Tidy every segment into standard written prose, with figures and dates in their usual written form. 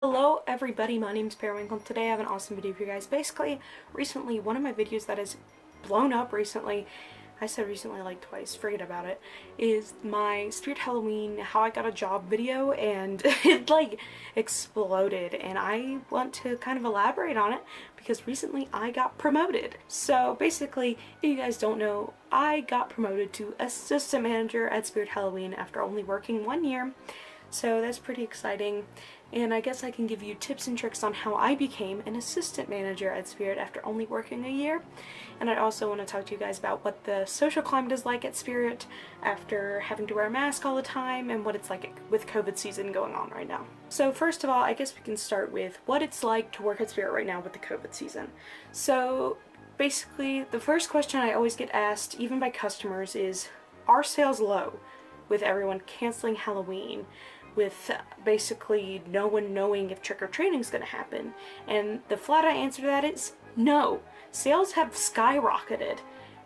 Hello everybody, my name is Periwinkle. Today I have an awesome video for you guys. Basically, recently, one of my videos that has blown up recently, I said recently like twice, forget about it, is my Spirit Halloween how I got a job video, and it like exploded, and I want to kind of elaborate on it because recently I got promoted. So basically, if you guys don't know, I got promoted to assistant manager at Spirit Halloween after only working 1 year. So that's pretty exciting, and I guess I can give you tips and tricks on how I became an assistant manager at Spirit after only working a year. And I also want to talk to you guys about what the social climate is like at Spirit after having to wear a mask all the time and what it's like with COVID season going on right now. So first of all, I guess we can start with what it's like to work at Spirit right now with the COVID season. So basically, the first question I always get asked, even by customers, is, are sales low with everyone canceling Halloween? With basically no one knowing if trick-or-treating is going to happen? And the flat out answer to that is no. Sales have skyrocketed.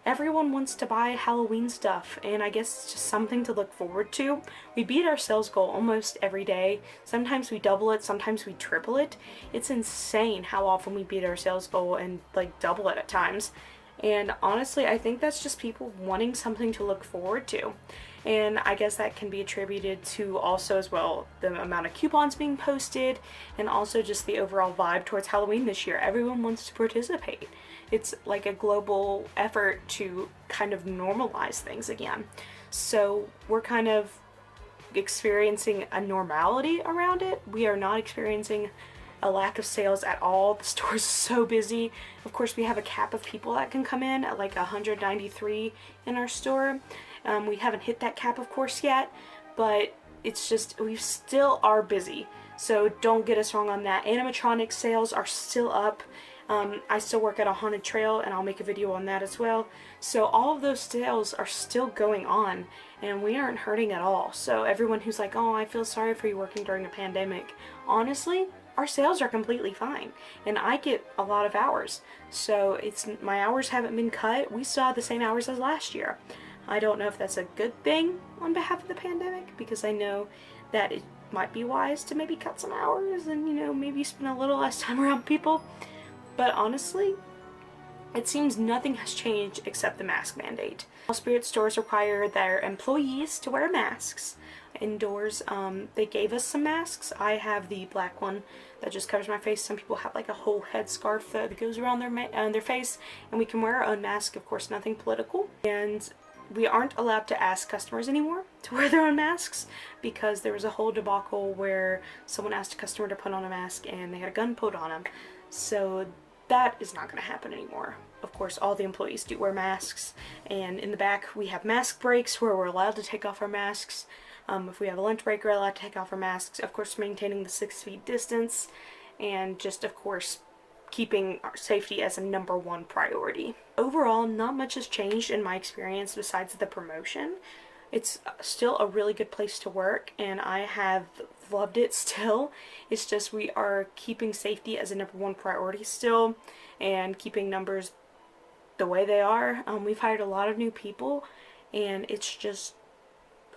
Everyone wants to buy Halloween stuff, and I guess it's just something to look forward to. We beat our sales goal almost every day. Sometimes we double it, sometimes we triple it. It's insane how often we beat our sales goal and like double it at times. And honestly, I think that's just people wanting something to look forward to. And I guess that can be attributed to also as well the amount of coupons being posted, and also just the overall vibe towards Halloween this year. Everyone wants to participate. It's like a global effort to kind of normalize things again. So we're kind of experiencing a normality around it. We are not experiencing a lack of sales at all. The store is so busy. Of course, we have a cap of people that can come in at like 193 in our store. We haven't hit that cap, of course, yet, but it's just, we still are busy. So don't get us wrong on that. Animatronic sales are still up. I still work at a haunted trail, and I'll make a video on that as well. So all of those sales are still going on, and we aren't hurting at all. So everyone who's like, oh, I feel sorry for you working during a pandemic, honestly, our sales are completely fine, and I get a lot of hours. So my hours haven't been cut. We still have the same hours as last year. I don't know if that's a good thing on behalf of the pandemic, because I know that it might be wise to maybe cut some hours and, you know, maybe spend a little less time around people. But honestly, it seems nothing has changed except the mask mandate. All Spirit stores require their employees to wear masks indoors. They gave us some masks. I have the black one that just covers my face. Some people have like a whole head scarf that goes around their face, and we can wear our own mask. Of course, nothing political. And we aren't allowed to ask customers anymore to wear their own masks, because there was a whole debacle where someone asked a customer to put on a mask and they had a gun pulled on them. So that is not going to happen anymore. Of course, all the employees do wear masks, and in the back we have mask breaks where we're allowed to take off our masks. If we have a lunch break, we're allowed to take off our masks, of course maintaining the 6 feet distance, and just of course keeping our safety as a #1 priority. Overall, not much has changed in my experience besides the promotion. It's still a really good place to work, and I have loved it still. It's just we are keeping safety as a #1 priority still, and keeping numbers the way they are. We've hired a lot of new people, and it's just,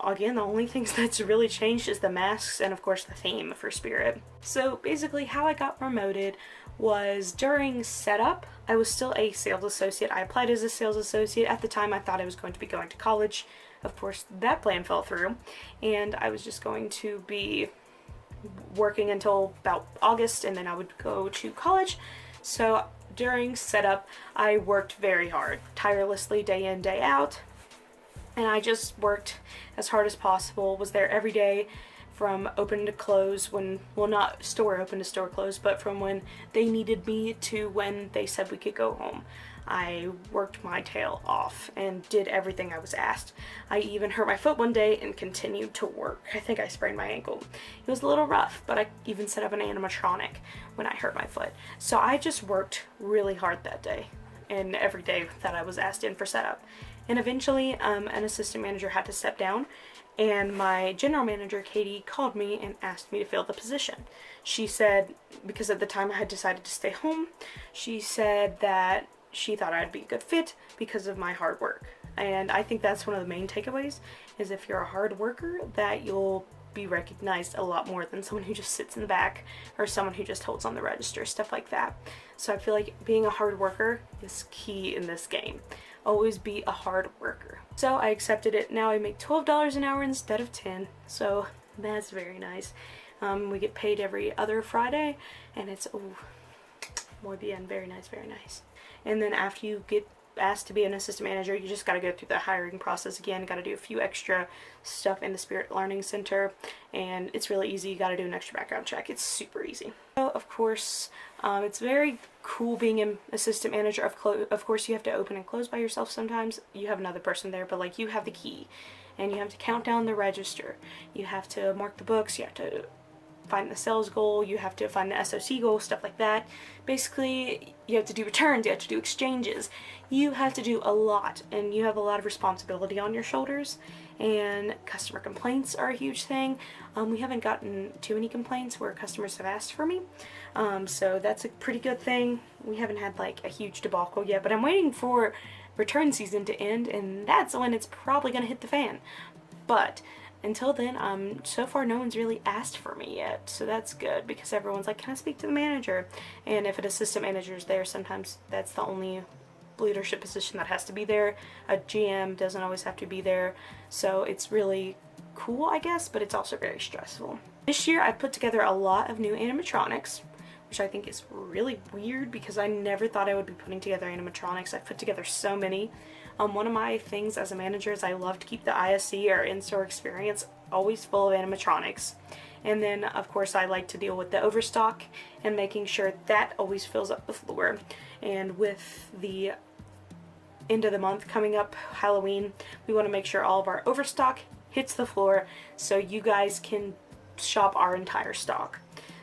again, the only things that's really changed is the masks and of course the theme for Spirit. So basically how I got promoted was during setup. I was still a sales associate. I applied as a sales associate. At the time I thought I was going to be going to college. Of course that plan fell through, and I was just going to be working until about August, and then I would go to college. So during setup I worked very hard, tirelessly, day in, day out. And I just worked as hard as possible, was there every day from open to close, when, well, not store open to store close, but from when they needed me to when they said we could go home. I worked my tail off and did everything I was asked. I even hurt my foot one day and continued to work. I think I sprained my ankle. It was a little rough, but I even set up an animatronic when I hurt my foot. So I just worked really hard that day and every day that I was asked in for setup. And eventually an assistant manager had to step down, and my general manager, Katie, called me and asked me to fill the position. She said, because at the time I had decided to stay home, she said that she thought I'd be a good fit because of my hard work. And I think that's one of the main takeaways, is if you're a hard worker, that you'll be recognized a lot more than someone who just sits in the back or someone who just holds on the register, stuff like that. So I feel like being a hard worker is key in this game. Always be a hard worker. So I accepted it. Now I make $12 an hour instead of 10, so that's very nice. We get paid every other Friday, and it's, oh, muy bien, very nice, very nice. And then after you get asked to be an assistant manager, you just got to go through the hiring process again. Got to do a few extra stuff in the Spirit Learning Center, and it's really easy. You got to do an extra background check. It's super easy. So of course, it's very cool being an assistant manager. Of course, you have to open and close by yourself sometimes. You have another person there, but like you have the key, and you have to count down the register. You have to mark the books. You have to find the sales goal, you have to find the SOC goal, stuff like that. Basically, you have to do returns, you have to do exchanges. You have to do a lot, and you have a lot of responsibility on your shoulders, and customer complaints are a huge thing. We haven't gotten too many complaints where customers have asked for me, so that's a pretty good thing. We haven't had like a huge debacle yet, but I'm waiting for return season to end, and that's when it's probably going to hit the fan. But until then, so far no one's really asked for me yet, so that's good, because everyone's like, can I speak to the manager? And if an assistant manager is there, sometimes that's the only leadership position that has to be there. A GM doesn't always have to be there, so it's really cool, I guess, but it's also very stressful. This year I put together a lot of new animatronics, which I think is really weird because I never thought I would be putting together animatronics. I've put together so many. One of my things as a manager is I love to keep the ISE or in-store experience always full of animatronics. And then of course I like to deal with the overstock and making sure that always fills up the floor. And with the end of the month coming up, Halloween, we want to make sure all of our overstock hits the floor so you guys can shop our entire stock.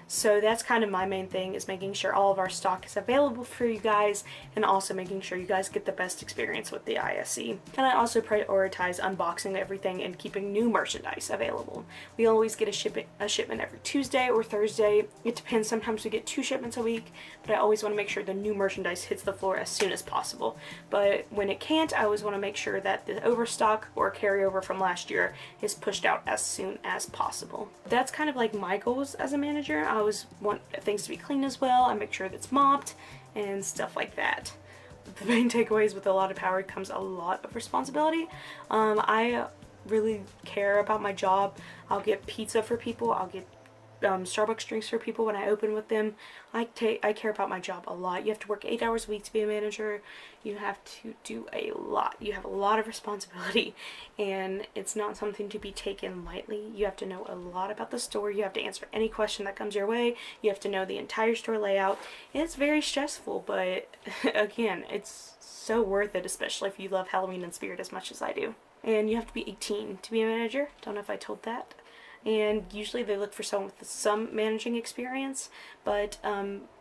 So that's kind of my main thing, is making sure all of our stock is available for you guys, and also making sure you guys get the best experience with the ISE. And I also prioritize unboxing everything and keeping new merchandise available. We always get a shipment every Tuesday or Thursday. It depends. Sometimes we get 2 shipments a week, but I always want to make sure the new merchandise hits the floor as soon as possible. But when it can't, I always want to make sure that the overstock or carryover from last year is pushed out as soon as possible. That's kind of like my goals as a manager. I always want things to be clean as well. I make sure that it's mopped and stuff like that. The main takeaways: with a lot of power comes a lot of responsibility. I really care about my job. I'll get pizza for people. I'll get Starbucks drinks for people when I open with them. I care about my job a lot. You have to work 8 hours a week to be a manager. You have to do a lot. You have a lot of responsibility, and it's not something to be taken lightly. You have to know a lot about the store. You have to answer any question that comes your way. You have to know the entire store layout. It's very stressful, but again, it's so worth it, especially if you love Halloween and Spirit as much as I do. And you have to be 18 to be a manager. Don't know if I told that. And usually they look for someone with some managing experience, but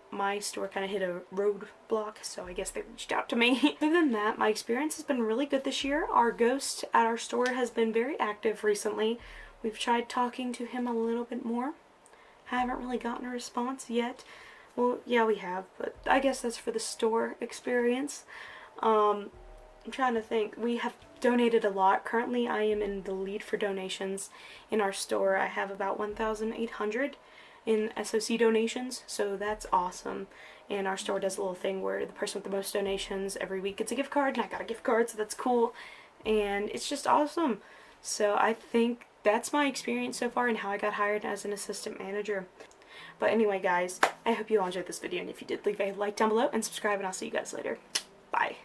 my store kind of hit a roadblock, so I guess they reached out to me. Other than that, my experience has been really good this year. Our ghost at our store has been very active recently. We've tried talking to him a little bit more. Haven't really gotten a response yet. Well, yeah, we have, but I guess that's for the store experience. I'm trying to think. We have donated a lot. Currently, I am in the lead for donations in our store. I have about 1,800 in SOC donations, so that's awesome. And our store does a little thing where the person with the most donations every week gets a gift card, and I got a gift card, so that's cool. And it's just awesome. So I think that's my experience so far and how I got hired as an assistant manager. But anyway, guys, I hope you all enjoyed this video, and if you did, leave a like down below and subscribe, and I'll see you guys later. Bye.